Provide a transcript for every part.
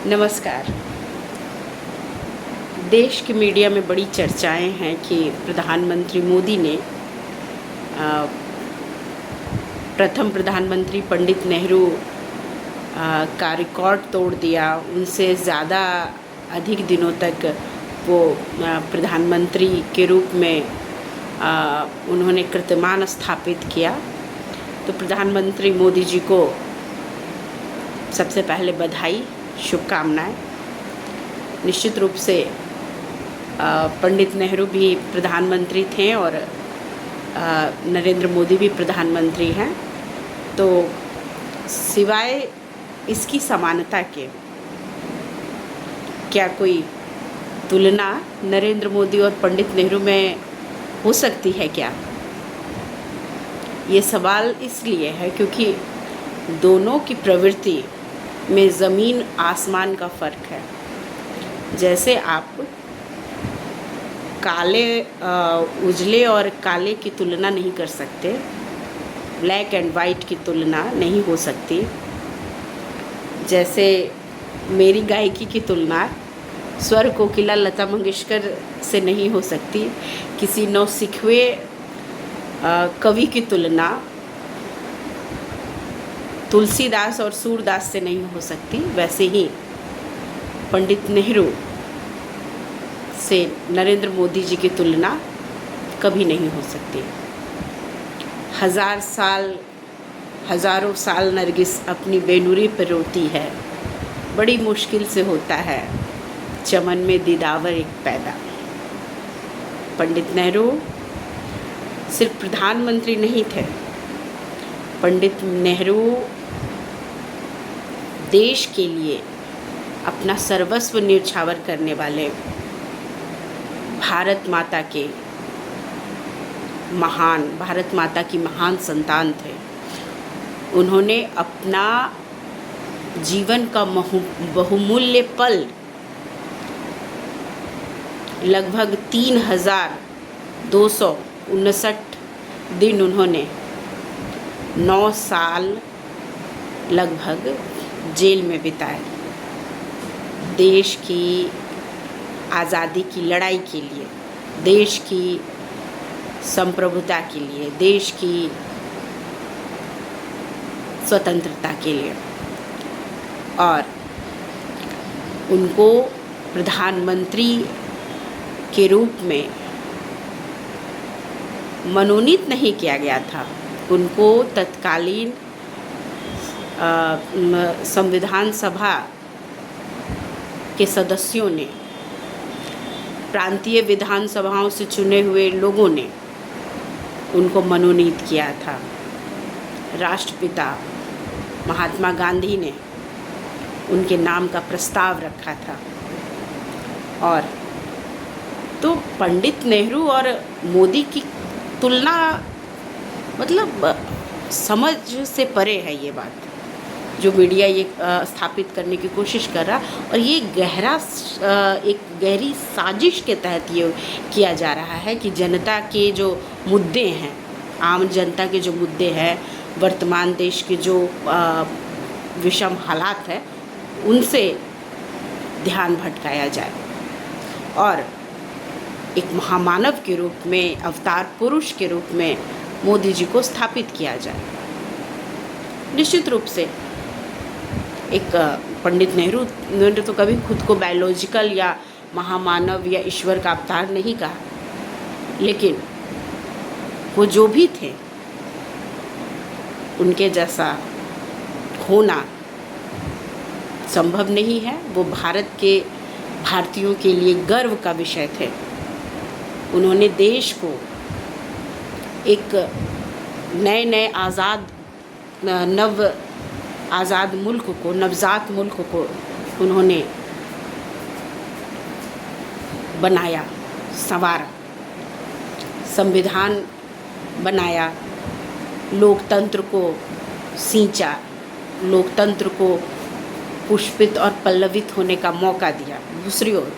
नमस्कार। देश के मीडिया में बड़ी चर्चाएं हैं कि प्रधानमंत्री मोदी ने प्रथम प्रधानमंत्री पंडित नेहरू का रिकॉर्ड तोड़ दिया। उनसे ज़्यादा अधिक दिनों तक वो प्रधानमंत्री के रूप में उन्होंने कीर्तिमान स्थापित किया। तो प्रधानमंत्री मोदी जी को सबसे पहले बधाई, शुभकामनाएं। निश्चित रूप से पंडित नेहरू भी प्रधानमंत्री थे और नरेंद्र मोदी भी प्रधानमंत्री हैं। तो सिवाय इसकी समानता के क्या कोई तुलना नरेंद्र मोदी और पंडित नेहरू में हो सकती है क्या? ये सवाल इसलिए है क्योंकि दोनों की प्रवृत्ति में ज़मीन आसमान का फ़र्क है। जैसे आप उजले और काले की तुलना नहीं कर सकते, ब्लैक एंड वाइट की तुलना नहीं हो सकती। जैसे मेरी गायकी की तुलना स्वर कोकिला लता मंगेशकर से नहीं हो सकती, किसी नौसिखुए कवि की तुलना तुलसीदास और सूरदास से नहीं हो सकती। वैसे ही पंडित नेहरू से नरेंद्र मोदी जी की तुलना कभी नहीं हो सकती। हज़ारों साल नरगिस अपनी बेनुरी पर रोती है, बड़ी मुश्किल से होता है चमन में दीदावर एक पैदा। पंडित नेहरू सिर्फ प्रधानमंत्री नहीं थे, पंडित नेहरू देश के लिए अपना सर्वस्व न्यौछावर करने वाले भारत माता की महान संतान थे। उन्होंने अपना जीवन का बहुमूल्य पल लगभग 3259 दिन उन्होंने 9 साल लगभग जेल में बिताए। देश की आज़ादी की लड़ाई के लिए, देश की संप्रभुता के लिए, देश की स्वतंत्रता के लिए। और उनको प्रधानमंत्री के रूप में मनोनीत नहीं किया गया था। उनको तत्कालीन संविधान सभा के सदस्यों ने, प्रांतीय विधानसभाओं से चुने हुए लोगों ने उनको मनोनीत किया था। राष्ट्रपिता महात्मा गांधी ने उनके नाम का प्रस्ताव रखा था। और तो पंडित नेहरू और मोदी की तुलना मतलब समझ से परे है ये बात, जो मीडिया ये स्थापित करने की कोशिश कर रहा। और ये एक गहरी साजिश के तहत ये किया जा रहा है कि जनता के जो मुद्दे हैं, आम जनता के जो मुद्दे हैं, वर्तमान देश के जो विषम हालात हैं, उनसे ध्यान भटकाया जाए और एक महामानव के रूप में, अवतार पुरुष के रूप में मोदी जी को स्थापित किया जाए। निश्चित रूप से एक पंडित नेहरू ने तो कभी खुद को बायोलॉजिकल या महामानव या ईश्वर का अवतार नहीं कहा, लेकिन वो जो भी थे उनके जैसा होना संभव नहीं है। वो भारतीयों के लिए गर्व का विषय थे। उन्होंने देश को एक नए आज़ाद मुल्क को, नवजात मुल्क को उन्होंने बनाया, संवारा, संविधान बनाया, लोकतंत्र को सींचा, लोकतंत्र को पुष्पित और पल्लवित होने का मौका दिया। दूसरी ओर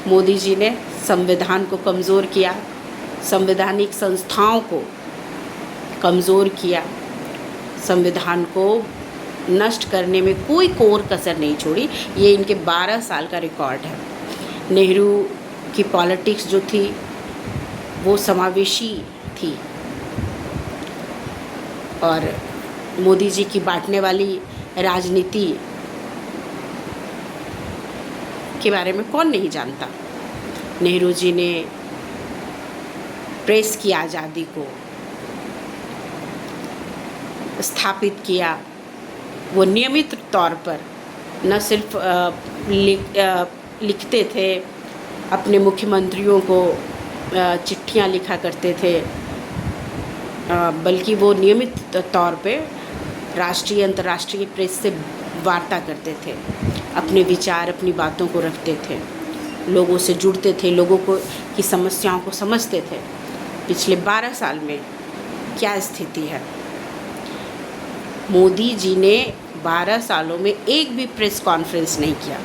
मोदी जी ने संविधान को कमज़ोर किया, संवैधानिक संस्थाओं को कमज़ोर किया, संविधान को नष्ट करने में कोई कोर कसर नहीं छोड़ी। ये इनके 12 साल का रिकॉर्ड है। नेहरू की पॉलिटिक्स जो थी वो समावेशी थी और मोदी जी की बांटने वाली राजनीति के बारे में कौन नहीं जानता। नेहरू जी ने प्रेस की आज़ादी को स्थापित किया। वो नियमित तौर पर न सिर्फ लिखते थे, अपने मुख्यमंत्रियों को चिट्ठियाँ लिखा करते थे, बल्कि वो नियमित तौर पे राष्ट्रीय अंतर्राष्ट्रीय प्रेस से वार्ता करते थे, अपने विचार अपनी बातों को रखते थे, लोगों से जुड़ते थे, लोगों को की समस्याओं को समझते थे। पिछले 12 साल में क्या स्थिति है? मोदी जी ने 12 सालों में एक भी प्रेस कॉन्फ्रेंस नहीं किया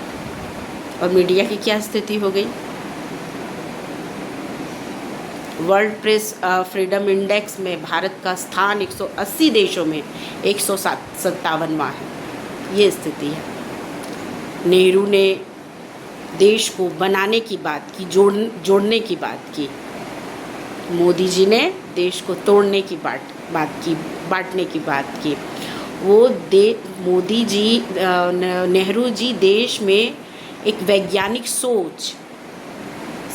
और मीडिया की क्या स्थिति हो गई? वर्ल्ड प्रेस फ्रीडम इंडेक्स में भारत का स्थान 180 देशों में 157वां है। ये स्थिति है। नेहरू ने देश को बनाने की बात की, जोड़ने की बात की। मोदी जी ने देश को तोड़ने की बात की, बांटने की बात की। मोदी जी, नेहरू जी देश में एक वैज्ञानिक सोच,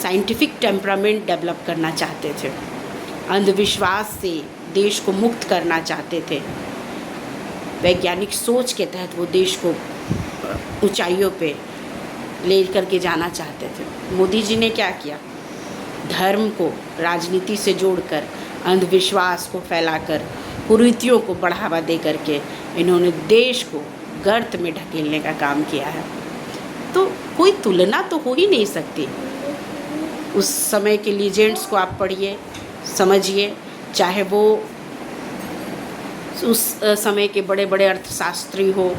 साइंटिफिक टेम्परामेंट डेवलप करना चाहते थे। अंधविश्वास से देश को मुक्त करना चाहते थे। वैज्ञानिक सोच के तहत वो देश को ऊंचाइयों पे ले करके जाना चाहते थे। मोदी जी ने क्या किया? धर्म को राजनीति से जोड़कर, अंधविश्वास को फैलाकर, कुरीतियों को बढ़ावा दे करके इन्होंने देश को गर्त में ढकेलने का काम किया है। तो कोई तुलना तो हो ही नहीं सकती। उस समय के लीजेंड्स को आप पढ़िए, समझिए, चाहे वो उस समय के बड़े बड़े अर्थशास्त्री हो,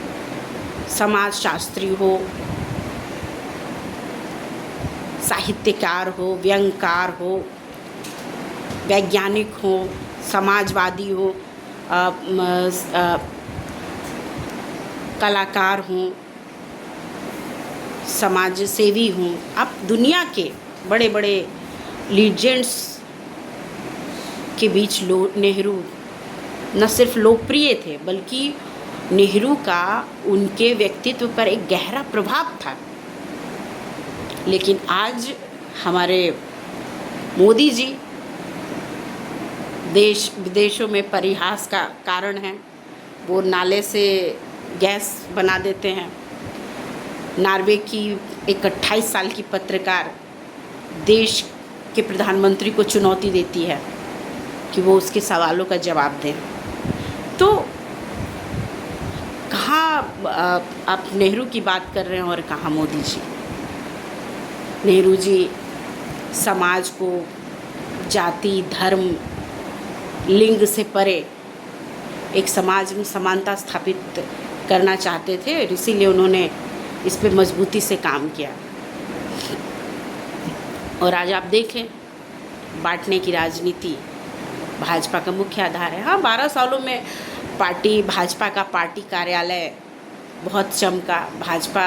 समाजशास्त्री हो, साहित्यकार हो, व्यंगकार हो, वैज्ञानिक हो, समाजवादी हो, कलाकार हों, समाज सेवी हों। आप दुनिया के बड़े बड़े लीजेंड्स के बीच नेहरू न सिर्फ लोकप्रिय थे, बल्कि नेहरू का उनके व्यक्तित्व पर एक गहरा प्रभाव था। लेकिन आज हमारे मोदी जी देश विदेशों में परिहास का कारण हैं। वो नाले से गैस बना देते हैं। नॉर्वे की एक 28 साल की पत्रकार देश के प्रधानमंत्री को चुनौती देती है कि वो उसके सवालों का जवाब दें। तो कहाँ आप नेहरू की बात कर रहे हैं और कहाँ मोदी जी? नेहरू जी समाज को जाति, धर्म, लिंग से परे एक समाज में समानता स्थापित करना चाहते थे, इसीलिए उन्होंने इस पे मजबूती से काम किया। और आज आप देखें, बांटने की राजनीति भाजपा का मुख्य आधार है। हाँ, 12 सालों में भाजपा का पार्टी कार्यालय बहुत चमका, भाजपा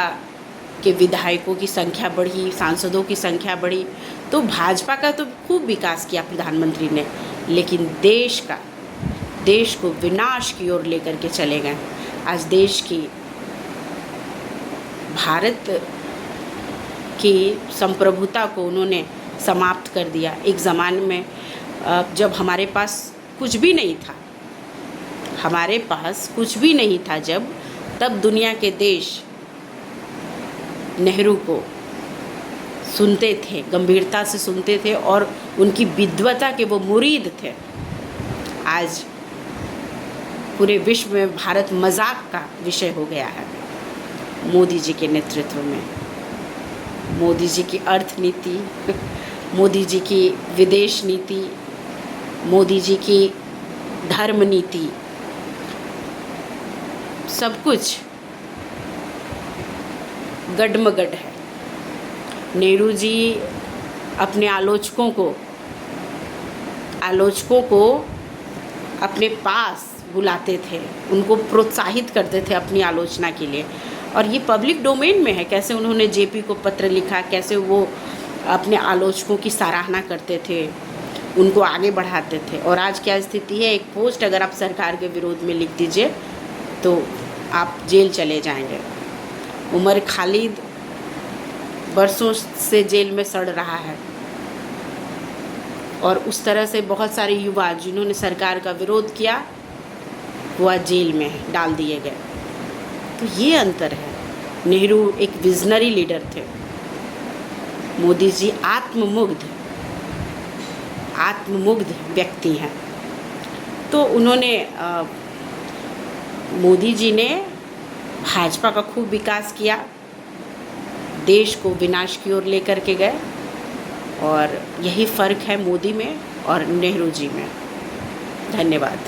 के विधायकों की संख्या बढ़ी, सांसदों की संख्या बढ़ी, तो भाजपा का तो खूब विकास किया प्रधानमंत्री ने। लेकिन देश को विनाश की ओर लेकर के चले गए। आज देश की, भारत की संप्रभुता को उन्होंने समाप्त कर दिया। एक ज़माने में जब हमारे पास कुछ भी नहीं था, तब दुनिया के देश नेहरू को सुनते थे, गंभीरता से सुनते थे और उनकी विद्वता के वो मुरीद थे। आज पूरे विश्व में भारत मजाक का विषय हो गया है। मोदी जी के नेतृत्व में, मोदी जी की अर्थनीति, मोदी जी की विदेश नीति, मोदी जी की धर्म नीति, सब कुछ गडमगड है। नेहरू जी अपने आलोचकों को अपने पास बुलाते थे, उनको प्रोत्साहित करते थे अपनी आलोचना के लिए। और ये पब्लिक डोमेन में है, कैसे उन्होंने जेपी को पत्र लिखा, कैसे वो अपने आलोचकों की सराहना करते थे, उनको आगे बढ़ाते थे। और आज क्या स्थिति है, एक पोस्ट अगर आप सरकार के विरोध में लिख दीजिए तो आप जेल चले जाएंगे। उमर खालिद बरसों से जेल में सड़ रहा है, और उस तरह से बहुत सारे युवा जिन्होंने सरकार का विरोध किया वो आज जेल में डाल दिए गए। तो ये अंतर है। नेहरू एक विजनरी लीडर थे, मोदी जी आत्ममुग्ध व्यक्ति हैं। तो उन्होंने मोदी जी ने भाजपा का खूब विकास किया, देश को विनाश की ओर लेकर के गए, और यही फ़र्क है मोदी में और नेहरू जी में। धन्यवाद।